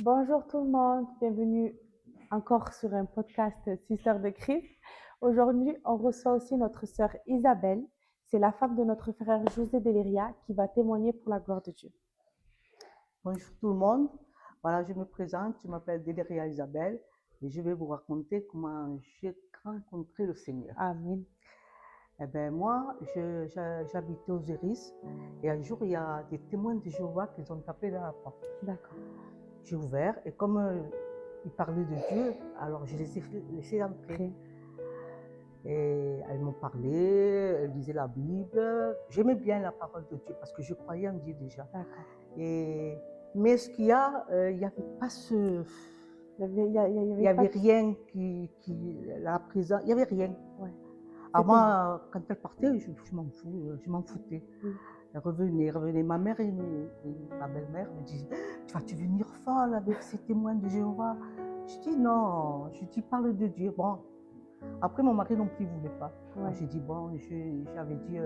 Bonjour tout le monde, bienvenue encore sur un podcast Sister de Christ. Aujourd'hui, on reçoit aussi notre sœur Isabelle. C'est la femme de notre frère José Deliria qui va témoigner pour la gloire de Dieu. Bonjour tout le monde. Voilà, je me présente, je m'appelle Déléria Isabelle et je vais vous raconter comment j'ai rencontré le Seigneur. Amen. Eh bien, moi, j'habitais aux Iris et un jour, il y a des témoins de Jéhovah qui ont tapé dans la porte. D'accord. J'ai ouvert et comme ils parlaient de Dieu, alors je les ai laissés entrer. Très. Et elles m'ont parlé, elles lisaient la Bible. J'aimais bien la parole de Dieu parce que je croyais en Dieu déjà. D'accord. Mais ce qu'il y a, il n'y avait pas ce... Il n'y avait rien la présence, il n'y avait rien. Ouais. Alors moi, quand elle partait, je m'en foutais. Elle revenait. Ma mère et ma belle-mère me disaient, tu vas devenir folle avec ces témoins de Jéhovah. Je dis non, je dis parle de Dieu. Bon, après mon mari non plus ne voulait pas. Ouais. J'ai dit bon, j'avais dit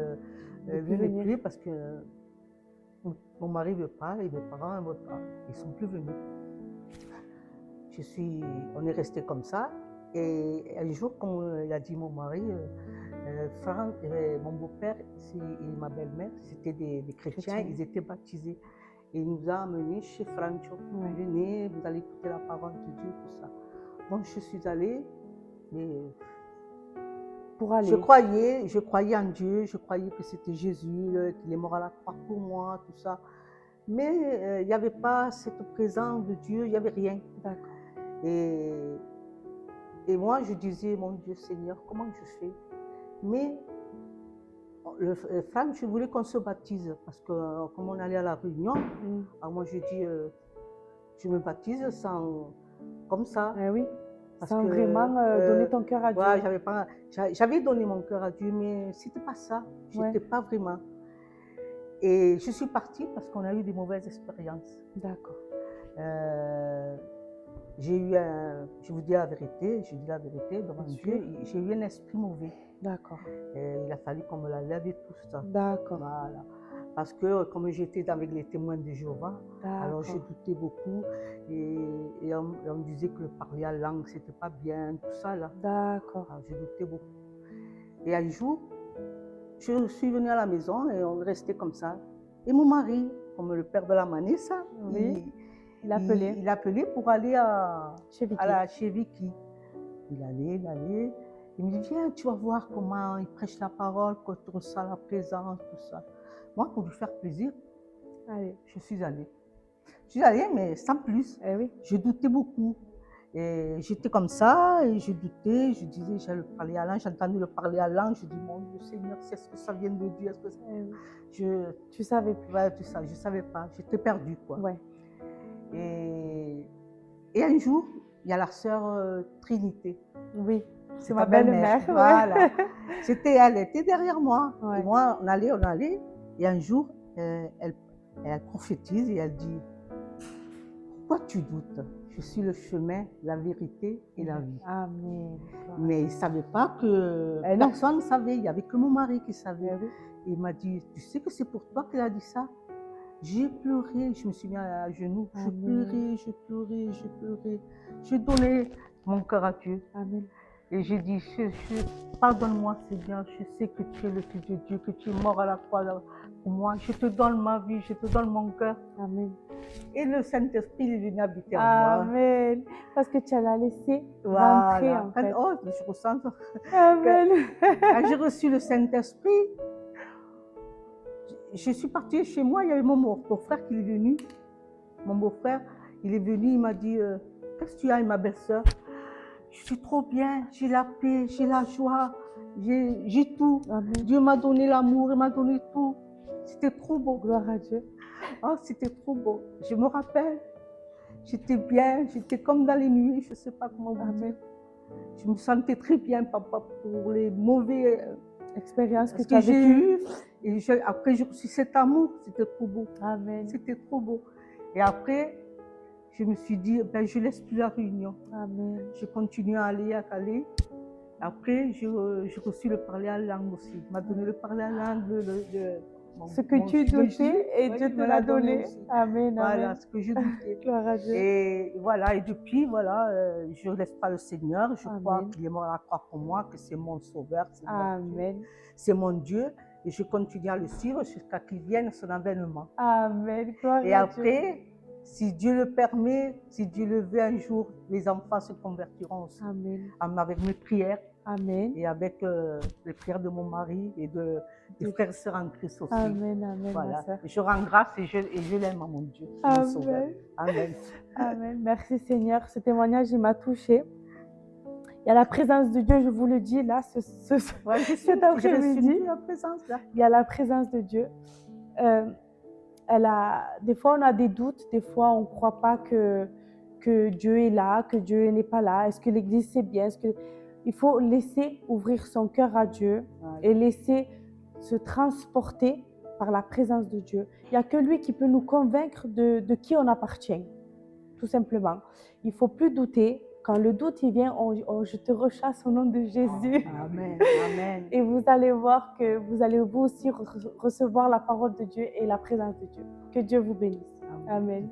venez plus parce que mon mari ne veut pas et mes parents ne veulent pas. Ils ne sont plus venus. On est resté comme ça. Et un jour, comme il a dit mon mari, Franck, mon beau-père et ma belle-mère, c'était des chrétiens, ils étaient baptisés. Et il nous a amenés chez Francho. Venez, vous allez écouter la parole de Dieu, tout ça. Bon, je suis allée, mais pour aller. Je croyais en Dieu, je croyais que c'était Jésus, qu'il est mort à la croix pour moi, tout ça. Mais il n'y avait pas cette présence de Dieu, il n'y avait rien. D'accord. Et moi, je disais, mon Dieu Seigneur, comment je fais? Mais Franck, je voulais qu'on se baptise parce que comme on allait à la réunion, alors moi je dis, je me baptise comme ça. Oui, sans vraiment donner ton cœur à Dieu. Ouais, j'avais donné mon cœur à Dieu, mais c'était pas ça, je n'étais pas vraiment. Et je suis partie parce qu'on a eu des mauvaises expériences. D'accord. J'ai eu je vous dis la vérité, je dis la vérité devant Dieu, j'ai eu un esprit mauvais. D'accord. Il a fallu qu'on me la lève et tout ça. D'accord. Voilà. Parce que comme j'étais avec les témoins de Jéhovah, alors je doutais beaucoup et on me disait que parler en langue, c'était pas bien, tout ça là. D'accord. Alors je doutais beaucoup. Et un jour, je suis venue à la maison et on restait comme ça. Et mon mari, comme le père de la Manessa, il appelait pour aller chez Vicky. Il allait. Il me dit, viens, tu vas voir comment il prêche la parole, quand tu ressens la présence, tout ça. Moi, pour lui faire plaisir, je suis allée. Je suis allée, mais sans plus. Je doutais beaucoup. Et j'étais comme ça, et je doutais, je disais, j'allais parler à langue, j'entendais le parler à langue, je dis, mon Dieu Seigneur, est-ce que ça vient de Dieu? Est-ce que tu savais plus. Ouais, tout ça, je ne savais pas, j'étais perdue, quoi. Ouais. Et un jour, il y a la sœur Trinité. Oui. C'est ma belle-mère. Voilà. Elle était derrière moi. Ouais. Et moi, on allait. Et un jour, elle prophétise et elle dit, pourquoi tu doutes? Je suis le chemin, la vérité et la vie. Amen. Mais il ne savait pas que personne ne savait. Il n'y avait que mon mari qui savait. Et il m'a dit, tu sais que c'est pour toi qu'elle a dit ça? J'ai pleuré, je me suis mis à genoux. Je pleurais. J'ai donné mon cœur à Dieu. Amen. Et j'ai dit, pardonne-moi Seigneur, je sais que tu es le Fils de Dieu, que tu es mort à la croix pour moi. Je te donne ma vie, je te donne mon cœur. Amen. Et le Saint-Esprit est venu habiter en moi. Amen. Parce que tu l'as laissé rentrer en fait. Oh, je ressens. Amen. Quand j'ai reçu le Saint-Esprit, je suis partie chez moi, il y avait mon beau-frère qui est venu. Mon beau-frère, il est venu, il m'a dit, qu'est-ce que tu as, ma belle-sœur? Je suis trop bien, j'ai la paix, j'ai la joie, j'ai tout. Amen. Dieu m'a donné l'amour, il m'a donné tout. C'était trop beau. Gloire à Dieu. Oh, c'était trop beau. Je me rappelle, j'étais bien, j'étais comme dans les nuits, je ne sais pas comment vous dire. Je me sentais très bien, papa, pour les mauvaises expériences que j'ai eues. Et après, j'ai reçu cet amour, c'était trop beau. Amen. C'était trop beau. Et après, je me suis dit, ben, je ne laisse plus la réunion. Amen. Je continue à aller. Après, j'ai reçu le parler à langue aussi. Il m'a donné le parler à langue, ce que tu doutais et Dieu te l'a donné. Amen, voilà, amen. ce que je doutais. Gloire à Dieu. Et voilà, et depuis, voilà, je ne laisse pas le Seigneur. Je crois Amen. qu'il est mort à la croix pour moi, que c'est mon sauveur, Amen. c'est mon Dieu. Et je continue à le suivre jusqu'à qu'il vienne son avènement. Amen. Gloire à Dieu. Et après, si Dieu le permet, si Dieu le veut, un jour, les enfants se convertiront aussi. Amen. Avec mes prières. Amen. Et avec les prières de mon mari et des frères et sœurs en Christ aussi. Amen, amen, voilà. ma sœur. Je rends grâce et je l'aime à mon Dieu. Amen. Mon sauveur. Amen. Amen. Merci Seigneur. Ce témoignage, il m'a touchée. Il y a la présence de Dieu, je vous le dis là, cet après-midi. Il y a la présence de Dieu. Des fois, on a des doutes, des fois, on ne croit pas que Dieu est là, que Dieu n'est pas là. Est-ce que l'Église, c'est bien? Il faut laisser ouvrir son cœur à Dieu et laisser se transporter par la présence de Dieu. Il n'y a que lui qui peut nous convaincre de qui on appartient, tout simplement. Il ne faut plus douter. Quand le doute il vient, je te rechasse au nom de Jésus. Amen, amen. Et vous allez voir que vous allez vous aussi recevoir la parole de Dieu et la présence de Dieu. Que Dieu vous bénisse. Amen.